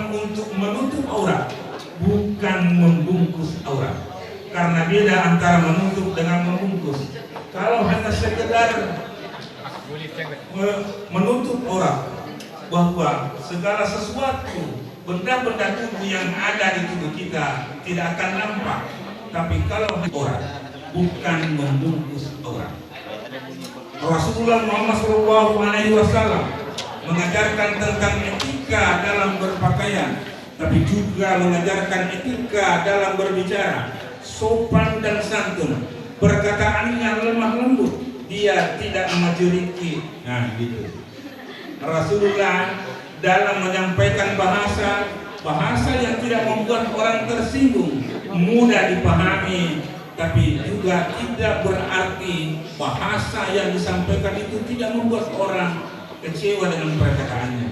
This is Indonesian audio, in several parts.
memang untuk menutup aurat, bukan membungkus aurat. Karena beda antara menutup dengan membungkus. Kalau hanya sekedar menutup aurat, bahwa segala sesuatu benda-benda tubuh yang ada di tubuh kita tidak akan nampak. Tapi kalau aurat, bukan membungkus aurat. Rasulullah Muhammad SAW mengajarkan tentang etika dalam berpakaian, tapi juga mengajarkan etika dalam berbicara, sopan dan santun, perkataannya lemah lembut, dia tidak memajuriki. Nah, gitu. Rasulullah dalam menyampaikan bahasa yang tidak membuat orang tersinggung, mudah dipahami, tapi juga tidak berarti bahasa yang disampaikan itu tidak membuat orang kecewa dengan perkataannya.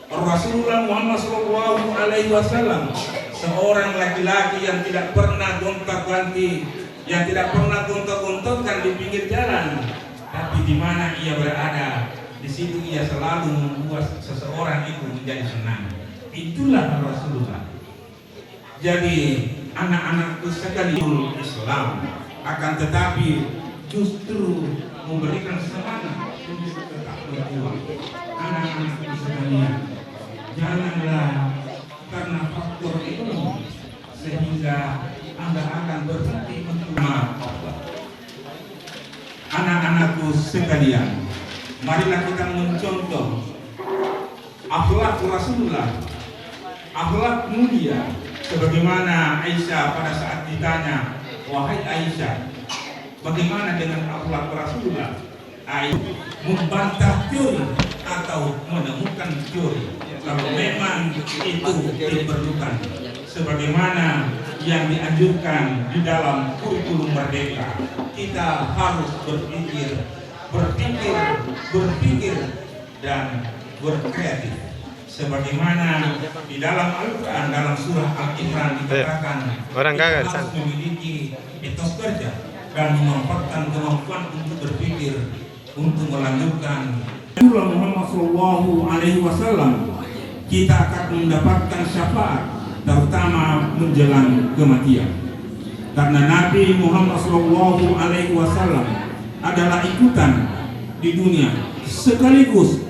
Rasulullah Muhammad SAW seorang laki-laki yang tidak pernah gonta-ganti, yang tidak pernah gonta-gontokan di pinggir jalan, tapi di mana ia berada, di situ ia selalu membuat seseorang itu menjadi senang. Itulah Rasulullah. Jadi anak-anakku sekalian Islam, akan tetapi justru memberikan semangat untuk tetap berjuang. Anak-anakku sekalian, janganlah karena faktor ekonomi sehingga Anda akan berhenti untuk Allah. Anak-anakku sekalian, marilah kita mencontoh akhlak Rasulullah, akhlak mulia. Sebagaimana Aisyah pada saat ditanya, wahai Aisyah, bagaimana dengan akhlak Rasulullah? Aisyah membantah teori atau menemukan teori kalau memang itu diperlukan, sebagaimana yang dianjurkan di dalam kurikulum Merdeka. Kita harus berpikir dan berkreatif. Sebagaimana di dalam Al-Quran, dalam surah Al-Imran dikatakan, kita harus memiliki etos kerja dan memanfaatkan kemampuan untuk berpikir, untuk melanjutkan. Rasulullah Muhammad SAW, kita akan mendapatkan syafaat, terutama menjelang kematian. Karena Nabi Muhammad SAW adalah ikutan di dunia, sekaligus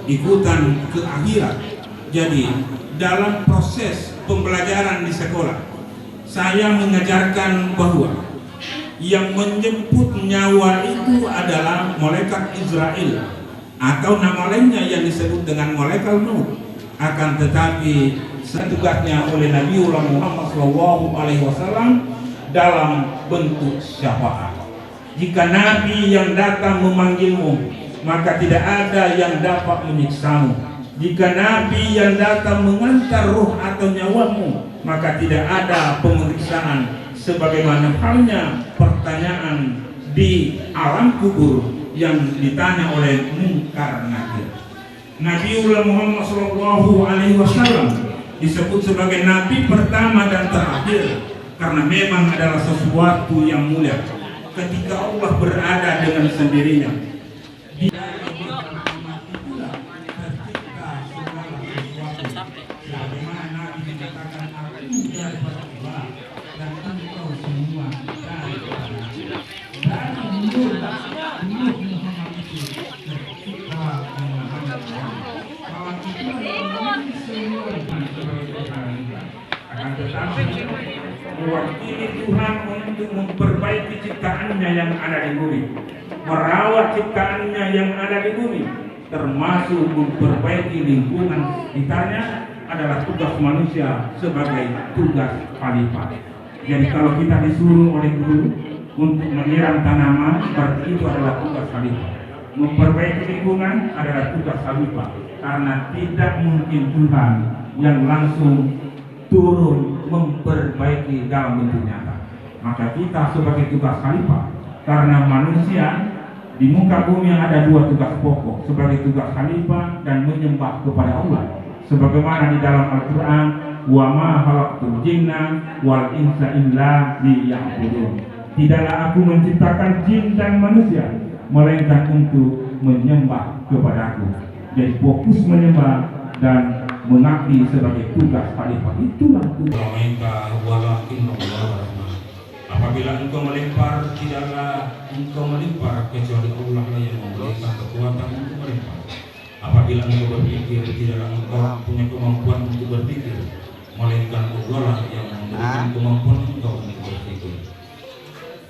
ikutan ke akhirat. Jadi dalam proses pembelajaran di sekolah, saya mengajarkan bahwa yang menjemput nyawa itu adalah malaikat Israel, atau nama lainnya yang disebut dengan malaikat maut. Akan tetapi tugasnya oleh Nabiullah Muhammad SAW dalam bentuk syafaat. Jika Nabi yang datang memanggilmu, maka tidak ada yang dapat menyiksamu. Jika Nabi yang datang mengantar ruh atau nyawamu, maka tidak ada pemeriksaan, sebagaimana halnya pertanyaan di alam kubur yang ditanya oleh Munkar Nakir. Nabiullah Muhammad SAW disebut sebagai Nabi pertama dan terakhir karena memang adalah sesuatu yang mulia ketika Allah berada dengan sendirinya. Mewakili Tuhan untuk memperbaiki ciptaannya yang ada di bumi, merawat ciptaannya yang ada di bumi, termasuk memperbaiki lingkungan sekitarnya adalah tugas manusia sebagai tugas khalifah. Jadi kalau kita disuruh oleh guru untuk menyiram tanaman, berarti itu adalah tugas khalifah. Memperbaiki lingkungan adalah tugas khalifah, karena tidak mungkin Tuhan yang langsung turun memperbaiki dalam bentuk nyata. Maka kita sebagai tugas khalifah, karena manusia di muka bumi yang ada dua tugas pokok, sebagai tugas khalifah dan menyembah kepada Allah. Sebagaimana di dalam Al-Quran, wa ma khalaqtul jinna wal insa illa liya'budun. Tidaklah aku menciptakan jin dan manusia melainkan untuk menyembah kepada aku. Jadi fokus menyembah dan mengabdi sebagai tugas khalifah. Itulah tugas. Apabila engkau melempar, tidaklah engkau melempar kecuali Allah lah yang memberikan kekuatan untuk melempar. Apabila engkau berpikir, tidaklah engkau punya kemampuan untuk berpikir, melainkan Allah lah yang memberikan kemampuan engkau untuk berpikir.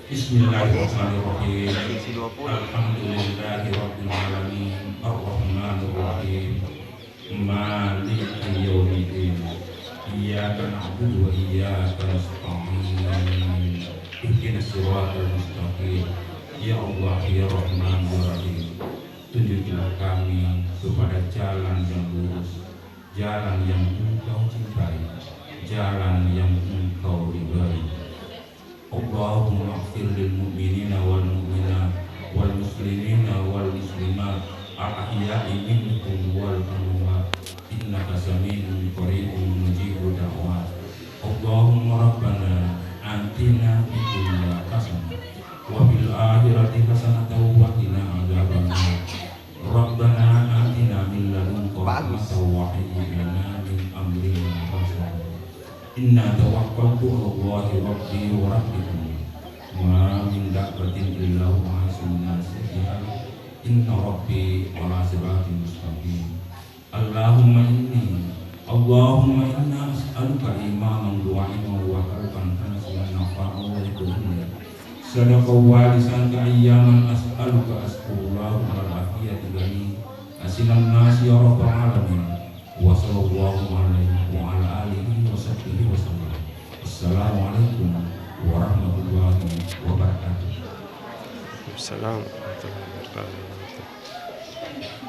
Bismillahirrahmanirrahim. Alhamdulillahirabbil alamin. Arrahmanirrahim. Maliki yaumiddin. Iyyaka na'budu wa iyyaka nasta'in. Ihdinas siratal mustaqim. Ya Allah ya Rahman ya Rahim. Tunjuklah kami kepada jalan yang lurus, jalan yang engkau cintai, jalan yang engkau ridhai. Allahumma ighfir lil mu'minina wal mu'minat wal muslimina wal muslimat al ahya'i minhum wal amwat innaka sami'un qaribun mujibud da'wat. Allahumma rabbana atina fid dunya hasanah wa fil akhirati hasanah wa qina adzabannar. Rabbana atina min ladunka rahmatan wa hayyi lana min amrina rashada. Inna tawakkaltu 'ala Allahi rabbi wa rabbikum ma min dabbatin illa huwa yasnasiha. Inna rabbi 'ala siratin mustaqim. Allahumma inna as'aluka imanan du'aiman wa qalban khashi'an nafa'an wa yaqulun sadaqa wa lisanka ayyaman as'aluka asqullahu al-afiyati gani asilan nasi ya rabbal alamin. Wa sallallahu alaihi wa ala alihi wa sahbihi wa sallam. Assalamualaikum warahmatullahi wabarakatuh. Assalamualaikum warahmatullahi wabarakatuh.